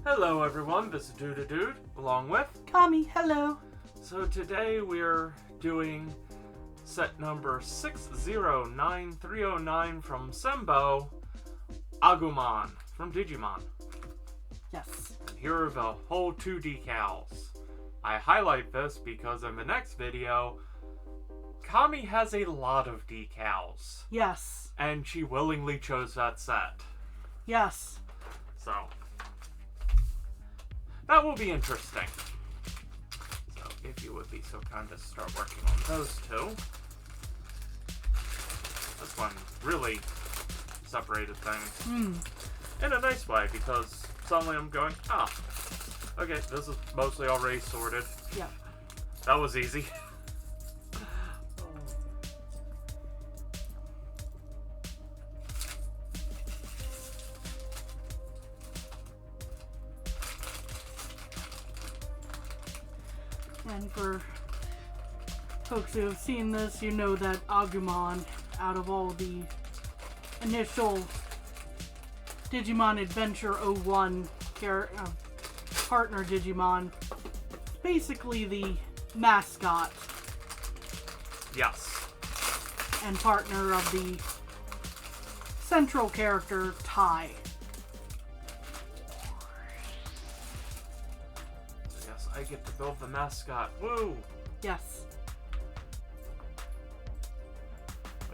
Hello everyone, this is Dude, along with Kami, hello. So today we're doing set number 609309 from Sembo, Agumon from Digimon. Yes. Here are the whole 2 decals. I highlight this because in the next video, Kami has a lot of decals. Yes. And she willingly chose that set. Yes. So, that will be interesting. So, if you would be so kind to start working on those two. This one really separated things. In a nice way, because suddenly I'm going, okay, this is mostly already sorted. Yeah. That was easy. And for folks who have seen this, you know that Agumon, out of all the initial Digimon Adventure 01 partner Digimon, is basically the mascot. Yes. And partner of the central character, Tai. Yes, I get to build the mascot. Woo! Yes.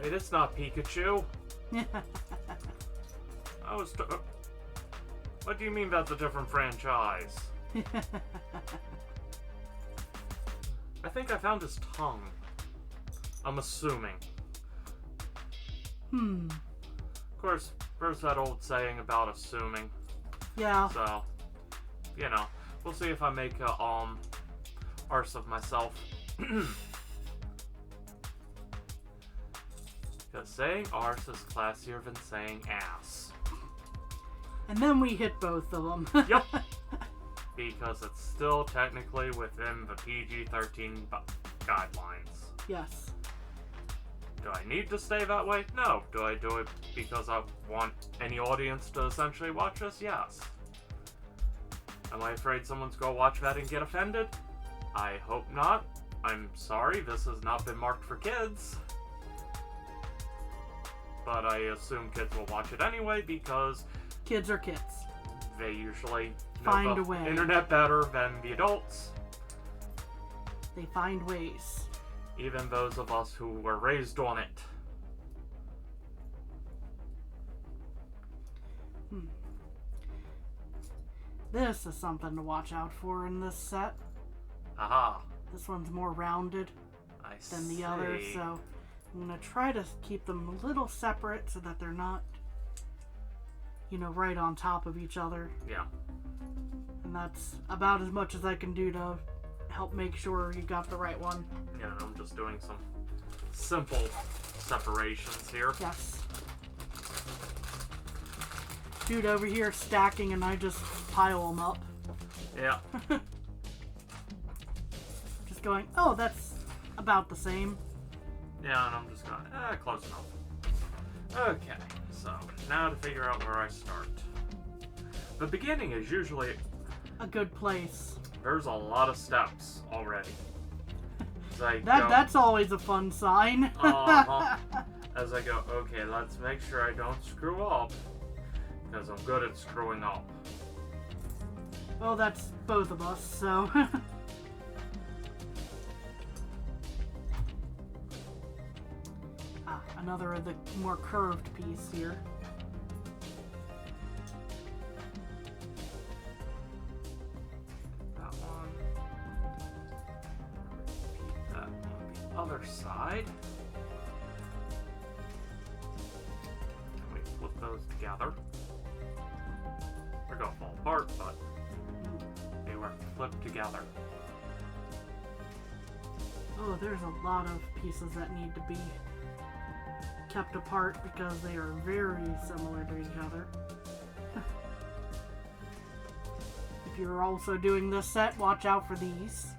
Wait, it's not Pikachu. I was. What do you mean that's a different franchise? I think I found his tongue. I'm assuming. Of course, there's that old saying about assuming. Yeah. So, you know, we'll see if I make a arse of myself. Because saying arse is classier than saying ass. And then we hit both of them. Yep. Because it's still technically within the PG-13 guidelines. Yes. Do I need to stay that way? No. Do I do it because I want any audience to essentially watch this? Yes. Am I afraid someone's going to watch that and get offended? I hope not. I'm sorry, this has not been marked for kids. But I assume kids will watch it anyway because kids are kids. They usually Find know a way. the internet better than the adults. They find ways. Even those of us who were raised on it. This is something to watch out for in this set. Aha. This one's more rounded than the other, so I'm going to try to keep them a little separate so that they're not, you know, right on top of each other. Yeah. And that's about as much as I can do to help make sure you got the right one. Yeah, I'm just doing some simple separations here. Yes. Dude over here stacking and I just pile them up. Yeah. Just going, oh, that's about the same. Yeah, and I'm just going, close enough. Okay, so now to figure out where I start. The beginning is usually a good place. There's a lot of steps already. That's always a fun sign. As I go, okay, let's make sure I don't screw up. Because I'm good at screwing up. Well, that's both of us, so. Another of the more curved piece here. That one. Repeat that on the other side. And we flip those together. They're gonna fall apart, but they were flipped together. Oh, there's a lot of pieces that need to be kept apart because they are very similar to each other. If you're also doing this set, watch out for these.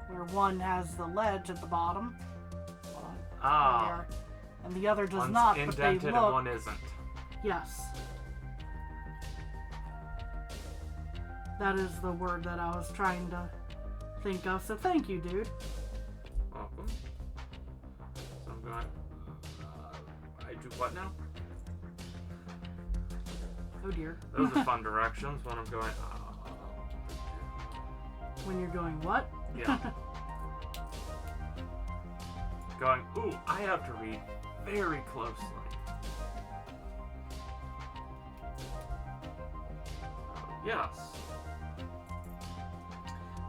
Where one has the ledge at the bottom. There, and the other does One's not, but they indented look. and one isn't. Yes. That is the word that I was trying to think of, so thank you, dude. Welcome. So I'm going... I do what now? Oh dear. Those are fun directions when I'm going... When you're going what? Yeah. Going, ooh, I have to read very closely. Yes.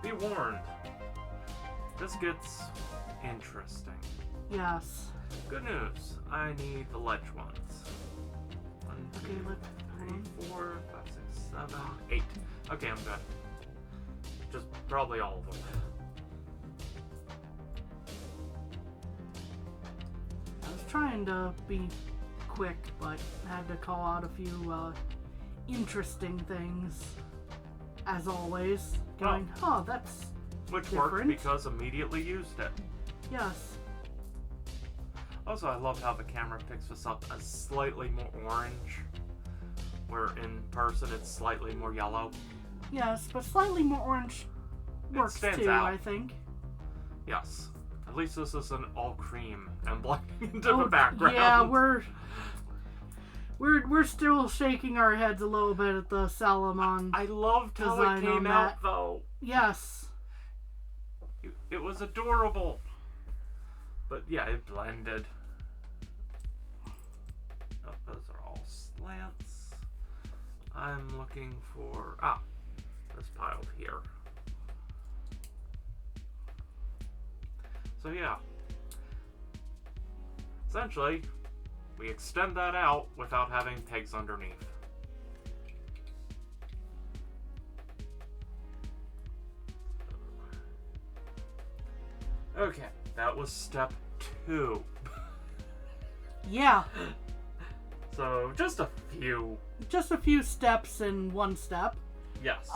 Be warned. This gets interesting. Yes. Good news. I need the ledge ones. 1, 2, Okay, let's 3, 4, 5, 6, 7, 8. Okay, I'm good. Just probably all of them. I was trying to be quick, but had to call out a few interesting things. As always. Going, oh, that's Which different. worked because immediately used it. Yes. Also, I love how the camera picks this up as slightly more orange, where in person it's slightly more yellow. Yes, but slightly more orange works stands too, out. I think. Yes. At least this isn't all cream and blending into the background. Yeah, we're still shaking our heads a little bit at the Salomon. I loved how it design on came that. out, though. Yes. It was adorable. But yeah, it blended. Oh, those are all slants. I'm looking for... this piled here. So yeah. Essentially, we extend that out without having pegs underneath. Okay, that was step 2. Yeah. So, just a few. Just a few steps in one step. Yes.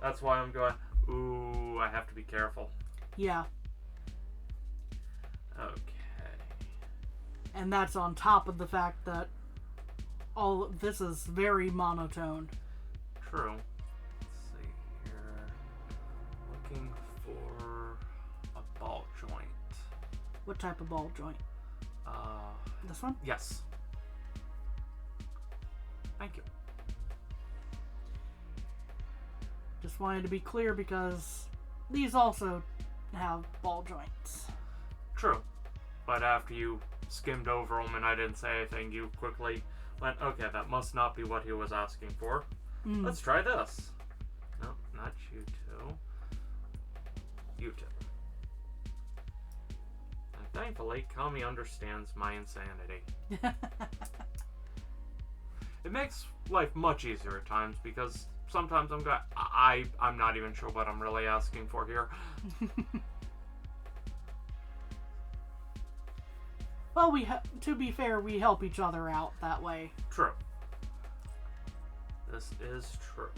That's why I'm going, ooh, I have to be careful. Yeah. Okay. And that's on top of the fact that all of this is very monotone. True. Let's see here. Looking for a ball joint. What type of ball joint? This one? Yes. Thank you. Just wanted to be clear because these also have ball joints. True. But after you skimmed over them and I didn't say anything, you quickly went, okay, that must not be what he was asking for. Let's try this. No, not you two. You two. And thankfully, Kami understands my insanity. It makes life much easier at times because sometimes I'm going, I'm not even sure what I'm really asking for here. Well, to be fair, we help each other out that way. True. This is true.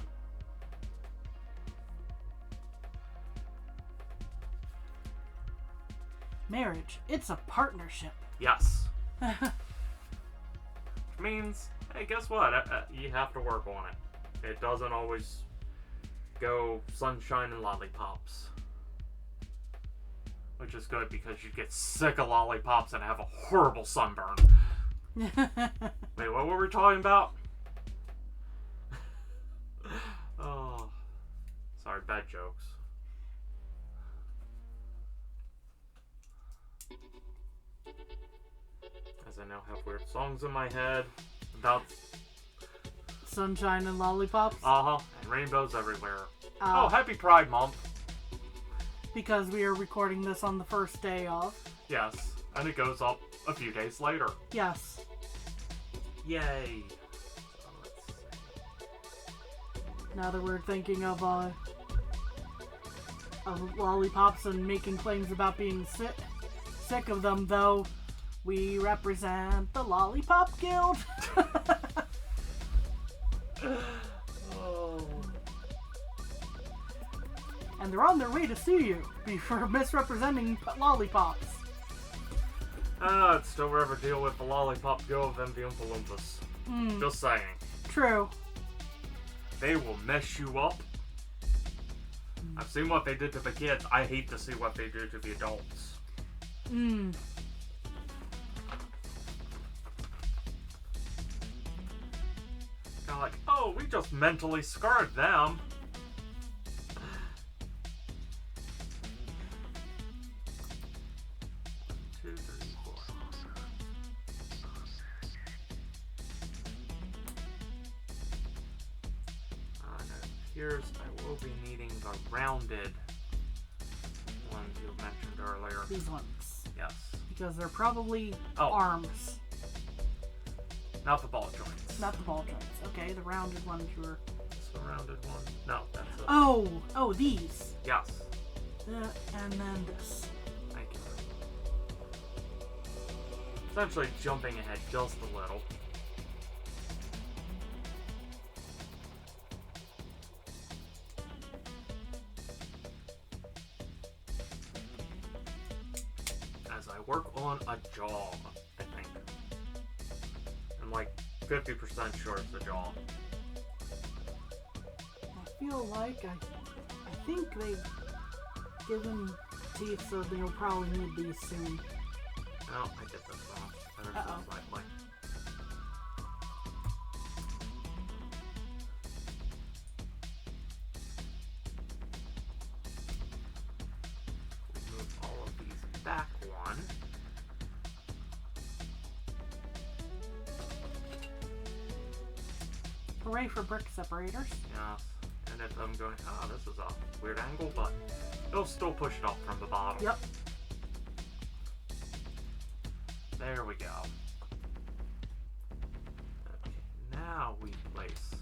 Marriage, it's a partnership. Yes. Which means, hey, guess what? You have to work on it. It doesn't always go sunshine and lollipops. Which is good because you get sick of lollipops and have a horrible sunburn. Wait, what were we talking about? Oh, sorry, bad jokes. As I now have weird songs in my head about Sunshine and lollipops. and rainbows everywhere. Happy Pride Month. Because we are recording this on the first day of. Yes, and it goes up a few days later. Yes. Yay. Now that we're thinking of lollipops and making claims about being sick of them, though, we represent the Lollipop Guild. Oh. And they're on their way to sue you for misrepresenting lollipops. I'd still rather deal with the Lollipop Guild than the Oompa Loompas. Just saying. True. They will mess you up. I've seen what they did to the kids. I hate to see what they do to the adults. Mm. Kind of like, oh, we just mentally scarred them. 1, 2, 3, 4. And it appears I will be needing the rounded ones you mentioned earlier. These ones. Yes. Because they're probably Oh. arms. Not the ball joints. Not the ball joints. Okay, the rounded ones were... It's the rounded one. No, that's it. Oh, these. Yes. And then this. Thank you. Essentially jumping ahead just a little. As I work on a jaw, I think. I'm like 50% sure it's the jaw. I feel like I think they've given teeth, so they'll probably need these soon. Oh, I did this wrong. Better Uh-oh. slightly. Move all of these back one. Hooray for brick separators. Yes. And if I'm going, this is a weird angle, but it'll still push it up from the bottom. Yep. There we go. Okay, now we place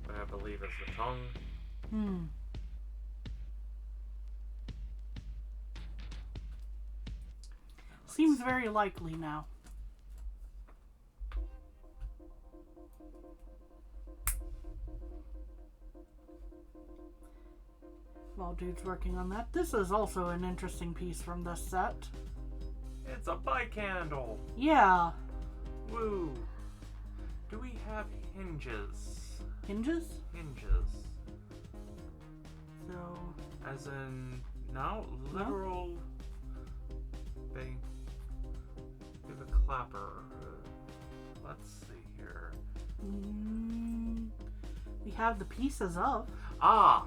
what I believe is the tongue. Seems very likely now. While dude's working on that, this is also an interesting piece from this set. It's a bike handle. Yeah. Woo. Do we have hinges? Hinges? Hinges. So, As in, no, literal. They give a clapper. Let's see here. we have the pieces of. Ah,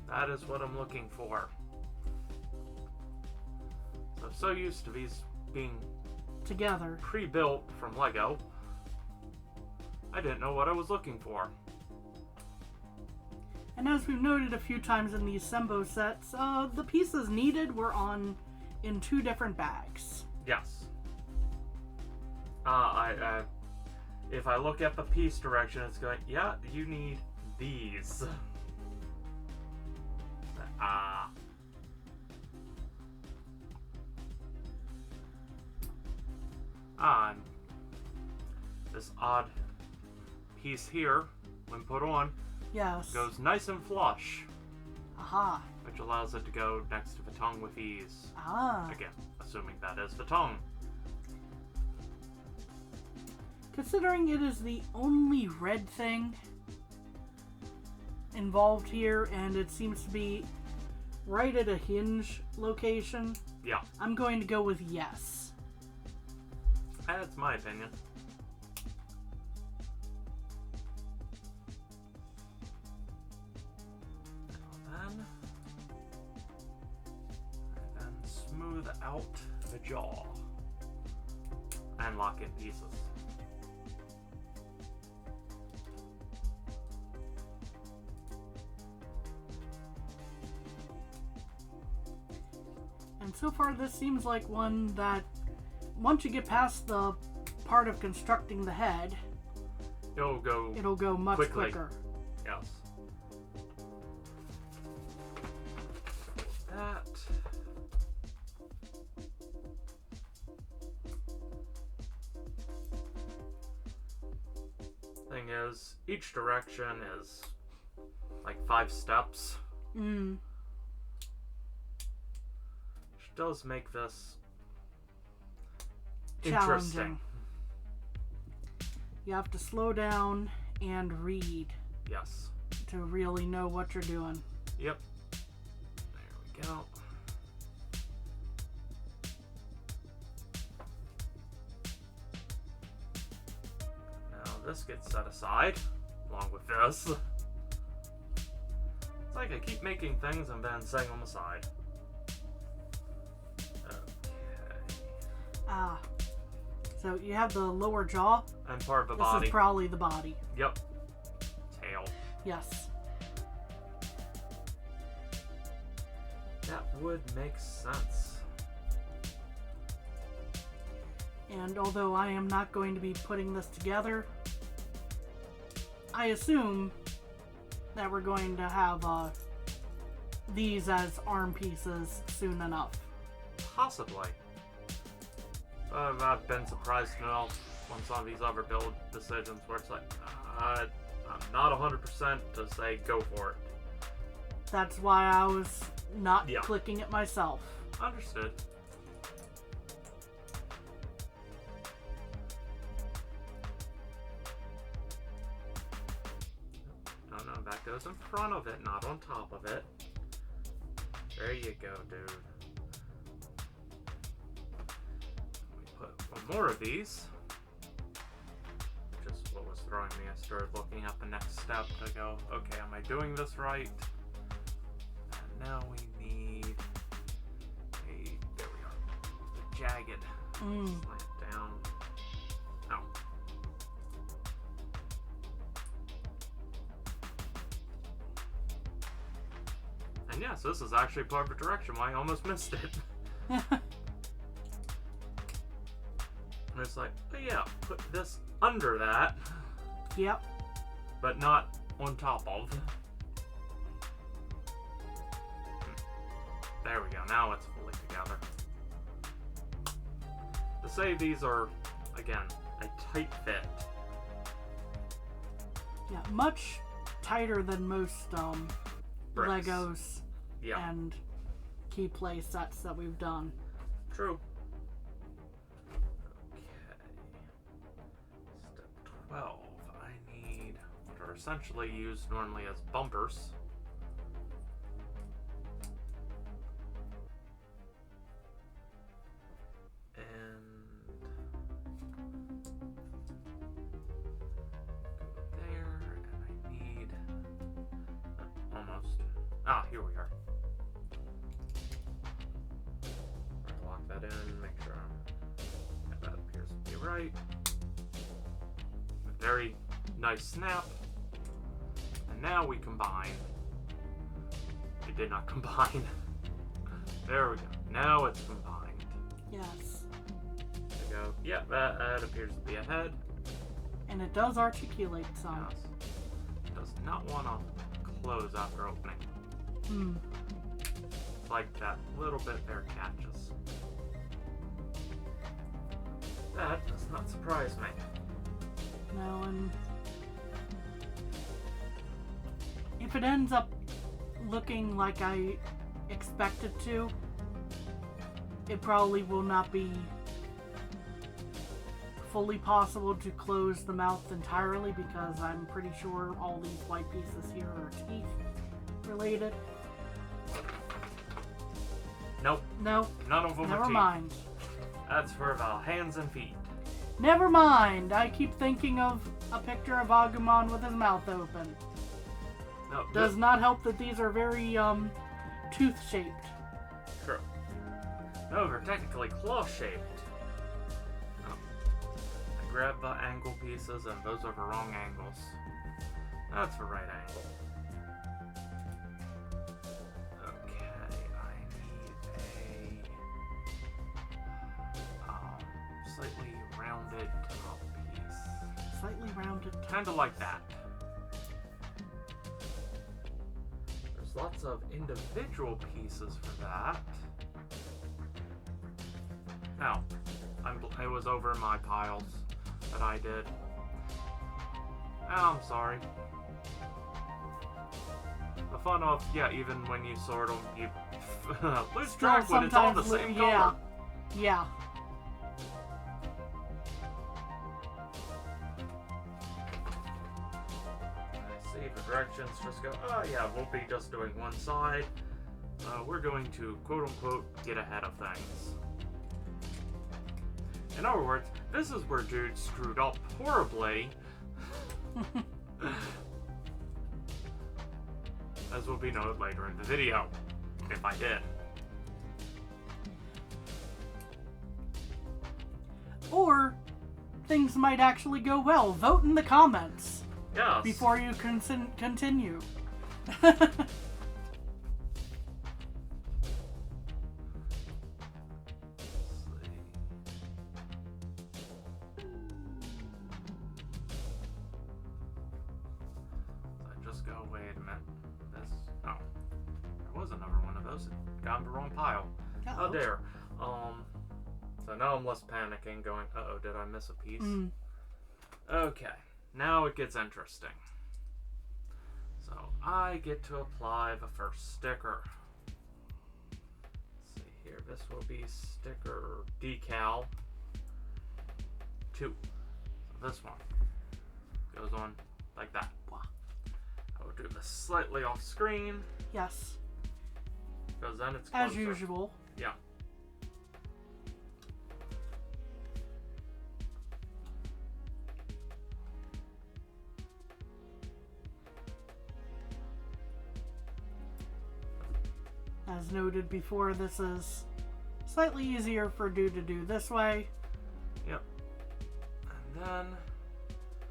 that is what I'm looking for. So I'm so used to these being Together. pre-built from Lego, I didn't know what I was looking for. And as we've noted a few times in these Sembo sets, the pieces needed were in 2 different bags. Yes. If I look at the piece direction, it's going, yeah, you need these. And this odd piece here, when put on, Yes. goes nice and flush, Aha. which allows it to go next to the tongue with ease. Ah. Again, assuming that is the tongue. Considering it is the only red thing involved here, and it seems to be right at a hinge location, Yeah, I'm going to go with yes. that's my opinion. Then smooth out the jaw and lock in pieces. And so far this seems like one that once you get past the part of constructing the head, It'll go much quickly. quicker. Yes. That. Thing is, each direction is like 5 steps. Which does make this interesting. Challenging. You have to slow down and read. Yes. to really know what you're doing. Yep. There we go. Now this gets set aside, along with this. It's like I keep making things and then setting them aside. Okay. Ah. So you have the lower jaw. And part of the This body. is probably the body. Yep. Tail. Yes. That would make sense. And although I am not going to be putting this together, I assume that we're going to have these as arm pieces soon enough. Possibly. I've been surprised to know on some of these other build decisions where it's like, I'm not 100% to say go for it. That's why I was not Yeah. clicking it myself. Understood. No, that goes in front of it, not on top of it. There you go, dude. We put one more of these. Which is what was throwing me. I started looking at the next step to go, okay, am I doing this right? And now we need there we are. The jagged slant down. Oh. And yes, this is actually part of the direction why I almost missed it. And it's like, oh yeah, put this under that, Yep. but not on top of. There we go, now it's fully together. To say these are, again, a tight fit. Yeah, much tighter than most Bricks. Legos Yeah, and key play sets that we've done. true. Okay. Step 12. I need what are essentially used normally as bumpers. Here we are. Lock that in, make sure that appears to be right. A very nice snap. And now we combine. It did not combine. There we go. Now it's combined. Yes. There we go. Yeah, that appears to be a head. And it does articulate some. Yes. It does not want to close after opening. Like that little bit there catches. That does not surprise me. No, and if it ends up looking like I expect it to, it probably will not be fully possible to close the mouth entirely because I'm pretty sure all these white pieces here are teeth related. Nope. Nope. None of them are Never teeth. mind. That's for the hands and feet. Never mind. I keep thinking of a picture of Agumon with his mouth open. No, Does not help that these are very tooth-shaped. True. No, they're technically claw-shaped. Oh. I grabbed the angle pieces and those are the wrong angles. That's the right angle. Slightly rounded top piece. Slightly rounded. Kind of like that. There's lots of individual pieces for that. Now, it was over in my piles that I did. Oh, I'm sorry. The fun of, yeah, even when you sort them, you lose track when it's all the same color. Yeah. Save the directions, just go, oh yeah, we'll be just doing one side. We're going to, quote-unquote, get ahead of things. In other words, this is where dude screwed up horribly. As will be noted later in the video, if I did. Or things might actually go well. Vote in the comments. Yes. Before you continue. Wait a minute. Oh. There was another one of those. It got in the wrong pile. Uh-oh. Oh, there. So now I'm less panicking, going, uh-oh, did I miss a piece? Okay. Now it gets interesting. So I get to apply the first sticker. Let's see here. This will be sticker decal 2. So this one goes on like that. I will do this slightly off screen. Yes. Because then it's closer. As usual. Yeah. As noted before, this is slightly easier for dude to do this way. Yep. And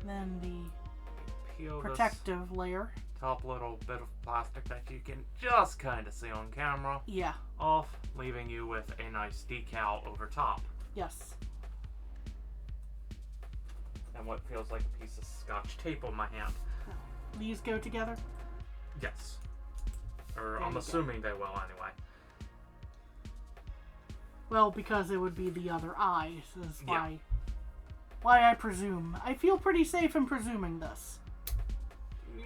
then the peel protective layer. Top little bit of plastic that you can just kind of see on camera. Yeah. Off, leaving you with a nice decal over top. Yes. And what feels like a piece of scotch tape on my hand. These go together? Yes. Or There I'm you assuming they will anyway. Well, because it would be the other eye, is why. Yeah. Why I presume. I feel pretty safe in presuming this.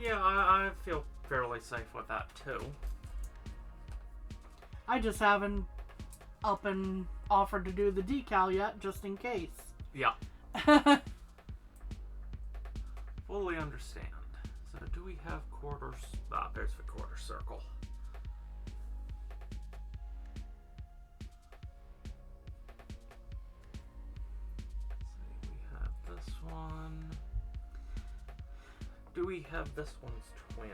Yeah, I feel fairly safe with that too. I just haven't up and offered to do the decal yet, just in case. Yeah. Fully understand. So do we have quarters? Ah, there's the quarter circle. Let's see, we have this one. Do we have this one's twin?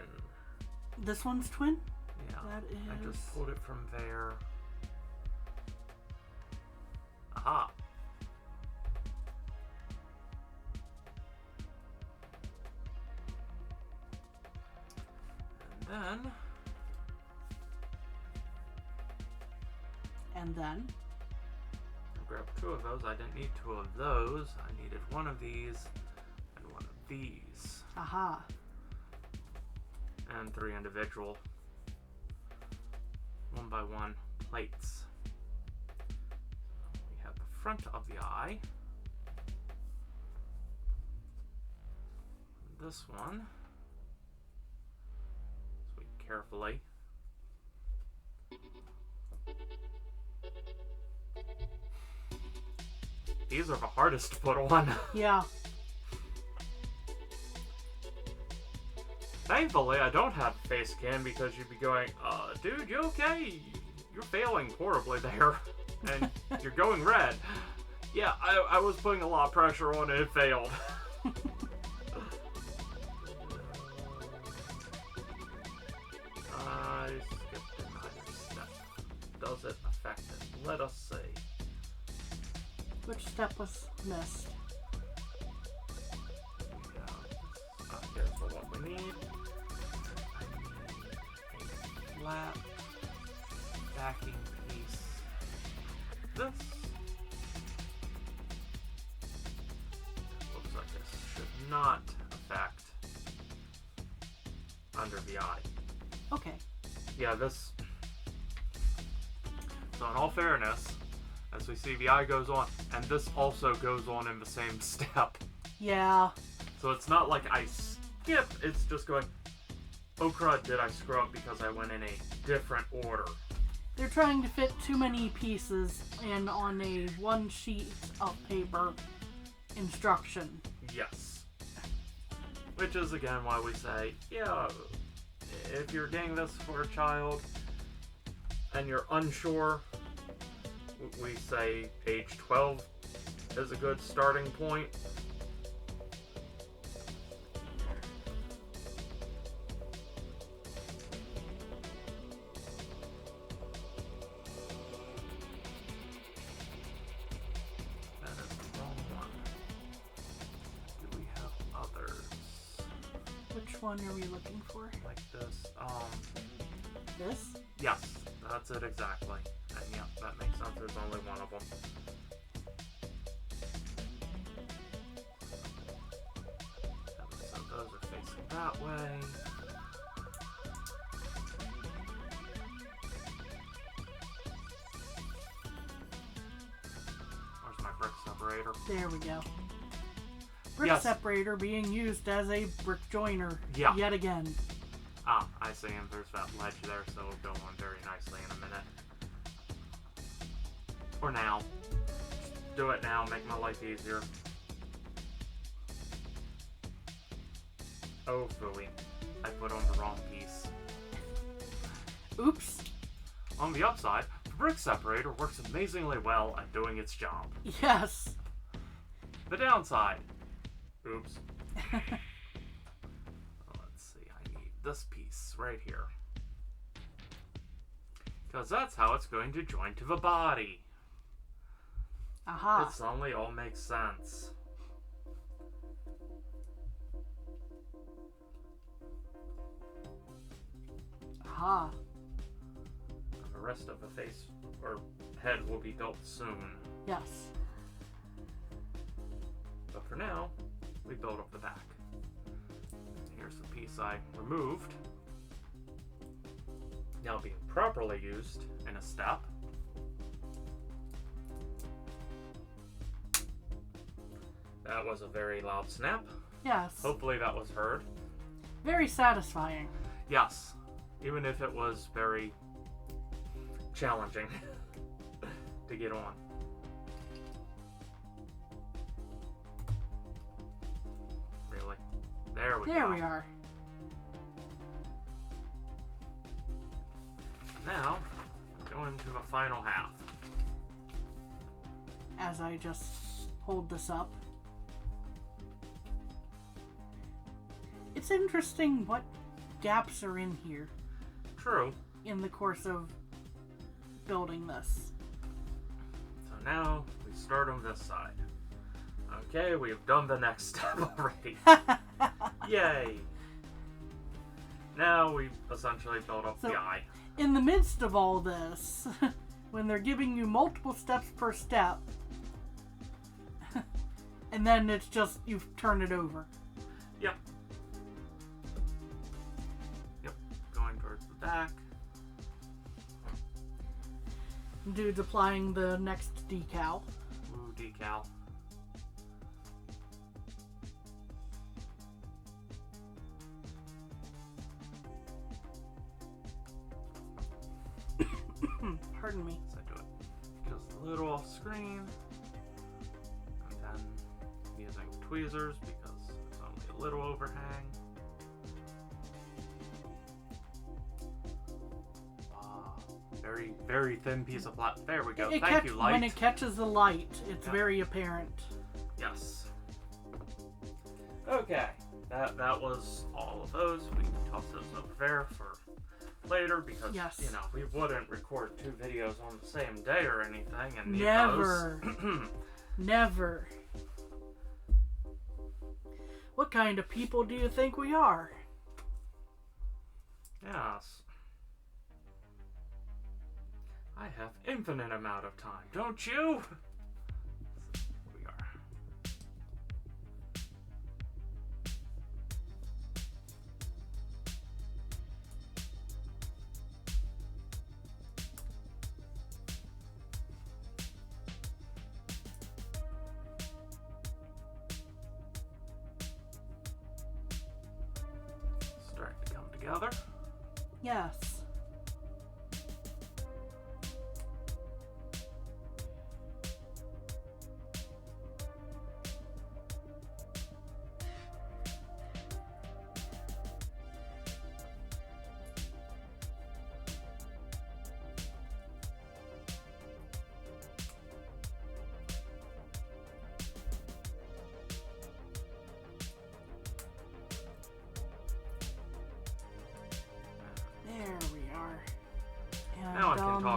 This one's twin? Yeah. That is... I just pulled it from there. Aha. And then? I grabbed 2 of those. I didn't need 2 of those. I needed 1 of these and 1 of these. Aha. And 3 individual 1x1 plates. We have the front of the eye. This one. Sweep carefully. These are the hardest to put on. Yeah. Thankfully, I don't have a face cam because you'd be going, dude, you okay? You're failing horribly there. And you're going red. Yeah, I was putting a lot of pressure on it. It failed. I skipped another step. Does it affect it? Let us see. Which step was missed? Here's what we need. I need a flat backing piece. This. Looks like this should not affect under the eye. Okay. Yeah, this. So in all fairness, as we see, the eye goes on, and this also goes on in the same step. Yeah. So it's not like I skip, it's just going, oh crud, did I screw up because I went in a different order. They're trying to fit too many pieces in on a 1 sheet of paper instruction. Yes. Which is again why we say, yeah, if you're getting this for a child and you're unsure, we say age 12 is a good starting point. That is the wrong one. Do we have others? Which one are we looking for? Like this, This? yes, that's it exactly. And yeah, that makes sense, there's only one of them. So those are facing that way. Where's my brick separator? There we go. Brick Yes. separator being used as a brick joiner Yeah. yet again. Ah, I see, and there's that ledge there, so it'll go on very nicely in a minute. Or now. Just do it now, make my life easier. Oh, phooey. I put on the wrong piece. Oops. On the upside, the brick separator works amazingly well at doing its job. Yes. The downside. Oops. Let's see, I need this piece right here. Because that's how it's going to join to the body. Aha. It suddenly all makes sense. Aha. And the rest of the face or head will be built soon. Yes. But for now, we build up the back. Here's the piece I removed. Now being properly used in a step. That was a very loud snap. Yes. Hopefully that was heard. Very satisfying. Yes, even if it was very challenging to get on. Really? There we go. There we are. Now, go into the final half. As I just hold this up. It's interesting what gaps are in here True. in the course of building this. So now, we start on this side. Okay, we've done the next step already. Yay! Now we essentially build up the eye. In the midst of all this, when they're giving you multiple steps per step, and then it's just, you turn it over. Yep. Yep. Going towards the back. Dude's applying the next decal. Ooh, decal. Pardon me. So I do it just a little off screen. And then using tweezers because it's only a little overhang. Ah, very, very thin piece of plastic. There we go. Thank you, light. When it catches the light, it's Yeah. very apparent. Yes. Okay. That was all of those. We can toss those over there for later because, Yes. you know, we wouldn't record 2 videos on the same day or anything and need Never. those. Never. What kind of people do you think we are? Yes. I have infinite amount of time, don't you? Here we are. Starting to come together. Yes.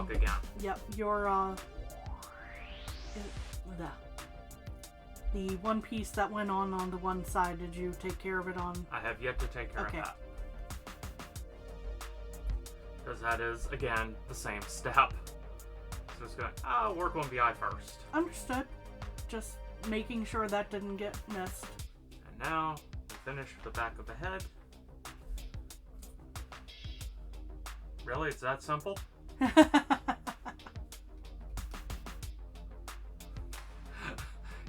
talk again. Yep, your, the one piece that went on the one side, did you take care of it on? I have yet to take care Okay. of that. Because that is, again, the same step. So just going, work on VI first. Understood. Just making sure that didn't get missed. And now, finish the back of the head. Really? It's that simple?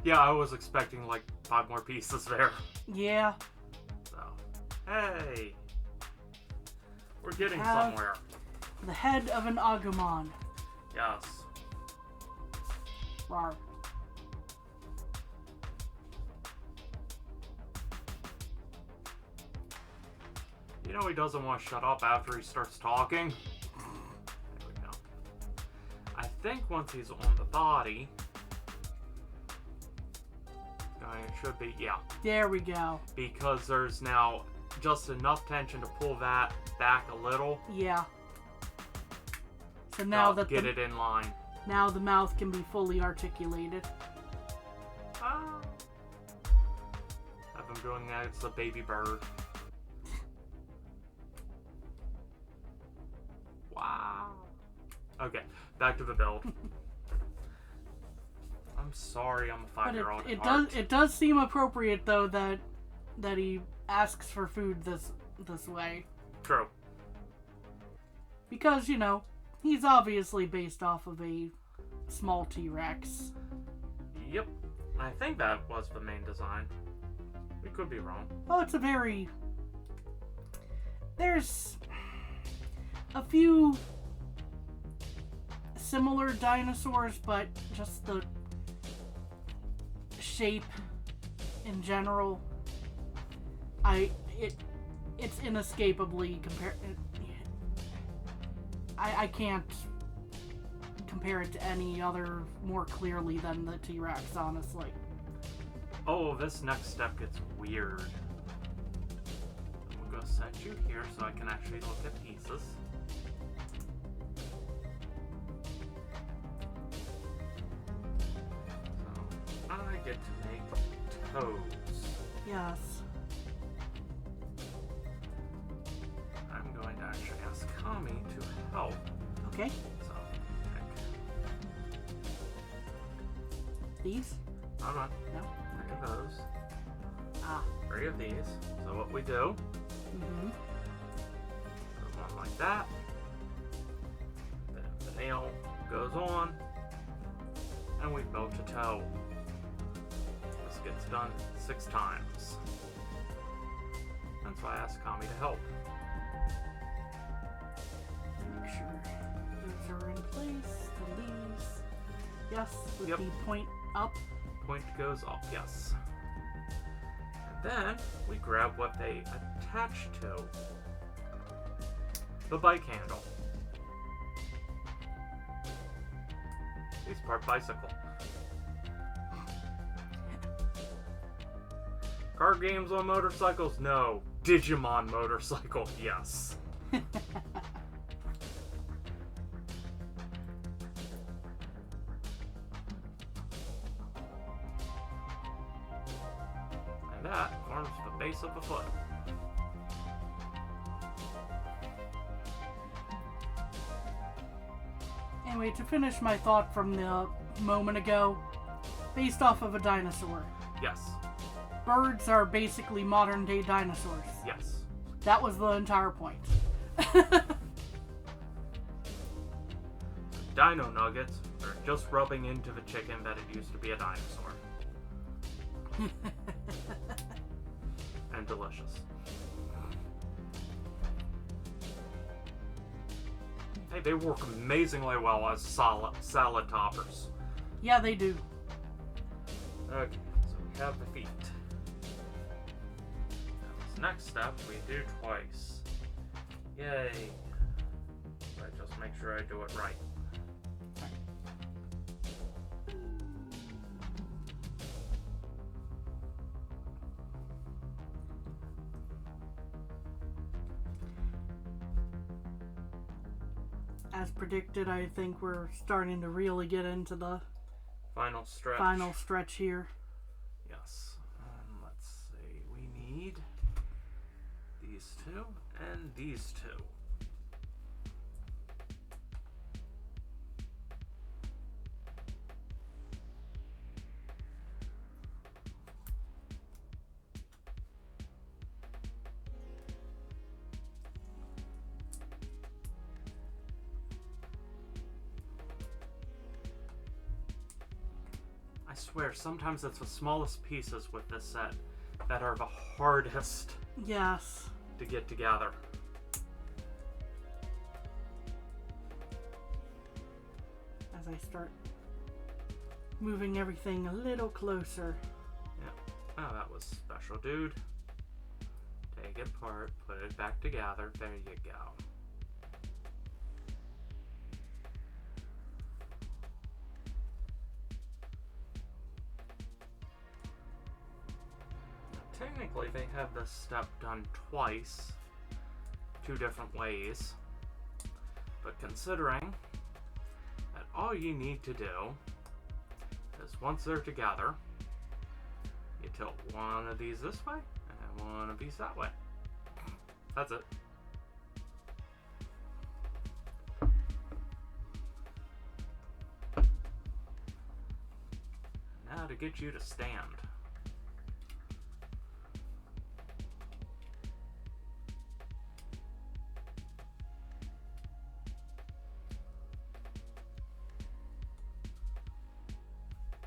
Yeah, I was expecting like 5 more pieces there. Yeah. So, hey. We're getting Have somewhere. The head of an Agumon. Yes. Rawr. You know he doesn't want to shut up after he starts talking. There we go. I think once he's on the body, it should be, yeah. There we go. Because there's now just enough tension to pull that back a little. Yeah. So now that get it in line. Now the mouth can be fully articulated. I've been doing that. It's a baby bird. Wow. Okay, back to the build. I'm sorry, I'm a 5-year-old. But it does seem appropriate though that he asks for food this way. True. Because, you know, he's obviously based off of a small T-Rex. Yep. I think that was the main design. We could be wrong. Oh, it's a very... There's a few similar dinosaurs, but just the shape in general, it's inescapably I can't compare it to any other more clearly than the T-Rex, honestly. Oh, this next step gets weird. We'll go set you here so I can actually look at pieces. So, I get to make toes. Yes. I'm going to actually ask Kami to help. Okay. So, pick These? hold on. No. 3 of those. Ah. 3 of these. So what we do, Mm-hmm. put one like that. Then the nail goes on, and we built a toe. This gets done 6 times. That's why I asked Kami to help. Make sure those are in place. The leaves. Yes, with Yep. the point up. Point goes up, yes. And then we grab what they attach to. The bike handle. He's part bicycle. Card games on motorcycles? No. Digimon motorcycle? Yes. And that forms the base of the foot. Anyway, to finish my thought from the moment ago, based off of a dinosaur. Yes. Birds are basically modern day dinosaurs. Yes. That was the entire point. Dino nuggets are just rubbing into the chicken that it used to be a dinosaur. And delicious. Hey, they work amazingly well as salad toppers. Yeah, they do. Okay, so we have the feet. Now this next step we do twice. Yay. But just make sure I do it right. As predicted, I think we're starting to really get into the Final stretch. final stretch here. Yes. Let's see. We need these two and these two. I swear, sometimes it's the smallest pieces with this set that are the hardest Yes. to get together. As I start moving everything a little closer. Yeah. Oh, that was special, dude. Take it apart, put it back together. There you go. Technically, they have this step done twice, 2 different ways. But considering that all you need to do is once they're together, you tilt one of these this way and one of these that way. That's it. Now to get you to stand.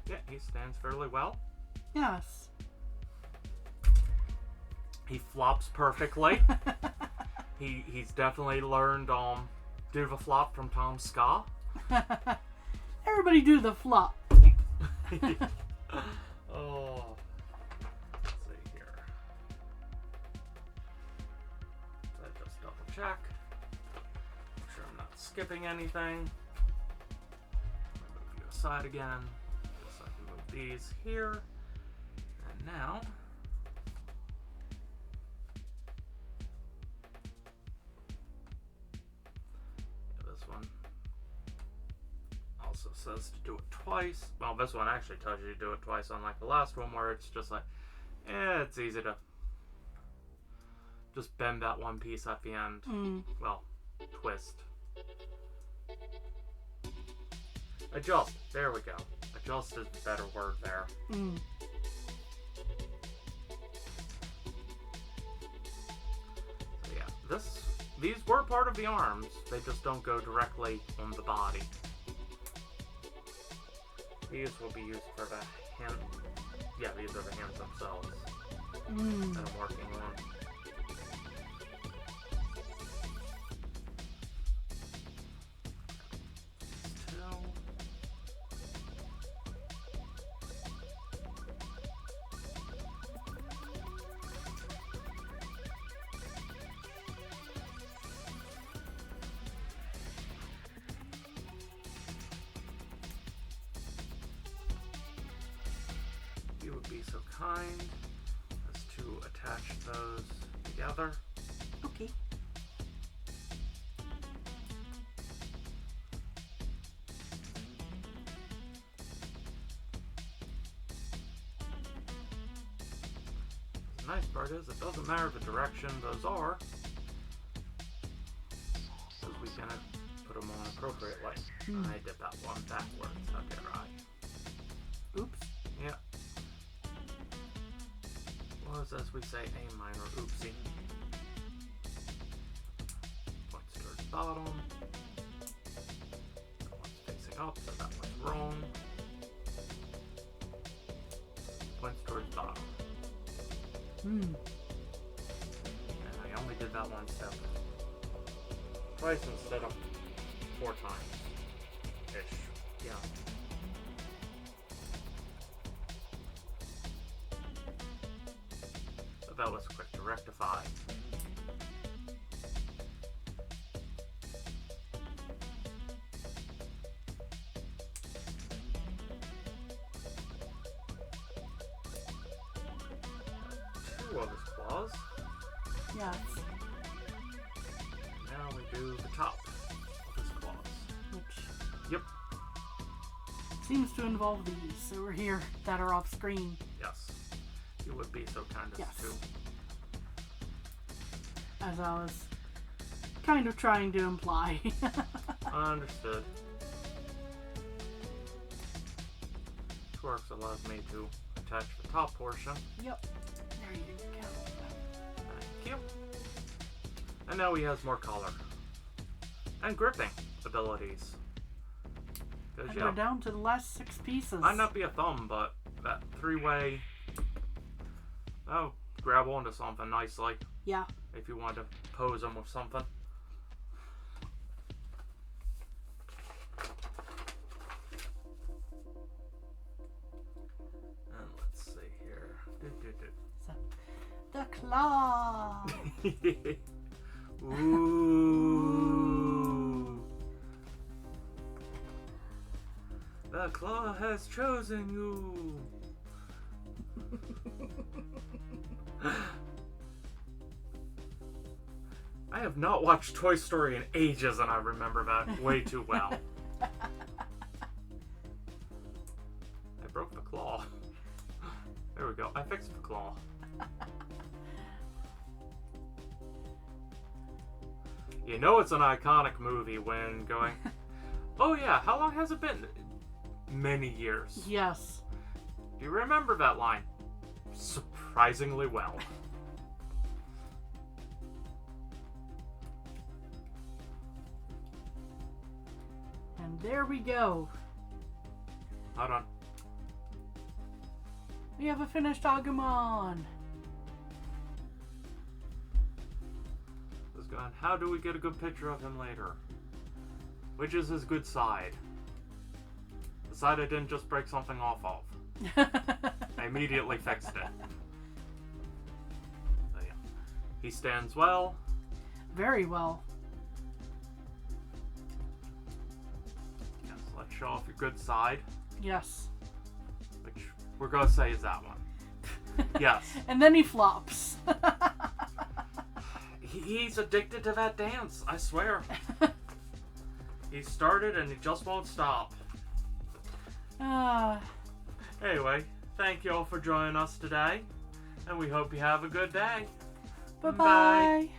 Yeah, he stands fairly well. Yes. He flops perfectly. He's definitely learned do the flop from Tom Ska. Everybody do the flop. Oh. Let's see here. Let's just double check. Make sure I'm not skipping anything. Move you aside again. So I can move these here. And now this one also says to do it twice. Well, this one actually tells you to do it twice, unlike the last one where it's just like, it's easy to just bend that one piece at the end. Well, twist. Adjust. There we go. Adjust is the better word there. So yeah, these were part of the arms. They just don't go directly on the body. These will be used for the hand. Yeah, these are the hands themselves that I'm working on. You would be so kind as to attach those together. Okay. The nice part is it doesn't matter the direction those are, because we can put them on appropriately. I did that one backwards, how dare I? Oops. Yeah. Was, as we say, a minor oopsie. Points towards bottom. That one's facing up, so that one's wrong. Points towards bottom. And I only did that one step twice instead of 4 times-ish. Yeah. That was quick to rectify. Two of his claws. Yes. Now we do the top of his claws. Yep. Seems to involve these over here that are off screen. Yes. You would be so kind as Yes. to. As I was kind of trying to imply. Understood. Twerks allows me to attach the top portion. Yep. There you go. Thank you. And now he has more color. And gripping abilities. And we're down to the last 6 pieces. Might not be a thumb, but that 3-way... Oh, grab onto something nicely. Yeah. If you want to pose them with something. And let's see here. So, the claw. Ooh. The claw has chosen you. I have not watched Toy Story in ages, and I remember that way too well. I broke the claw. There we go. I fixed the claw. You know it's an iconic movie when going, oh yeah, how long has it been? Many years. Yes. Do you remember that line? Surprisingly well. And there we go. Hold on. We have a finished Agumon. Let's go on. How do we get a good picture of him later? Which is his good side? The side I didn't just break something off of. I immediately fixed it. So yeah. He stands well. Very well. Yes, let's show off your good side. Yes. Which we're gonna say is that one. Yes. And then he flops. He's addicted to that dance, I swear. He started and he just won't stop. Anyway, thank you all for joining us today, and we hope you have a good day. Bye-bye. Bye.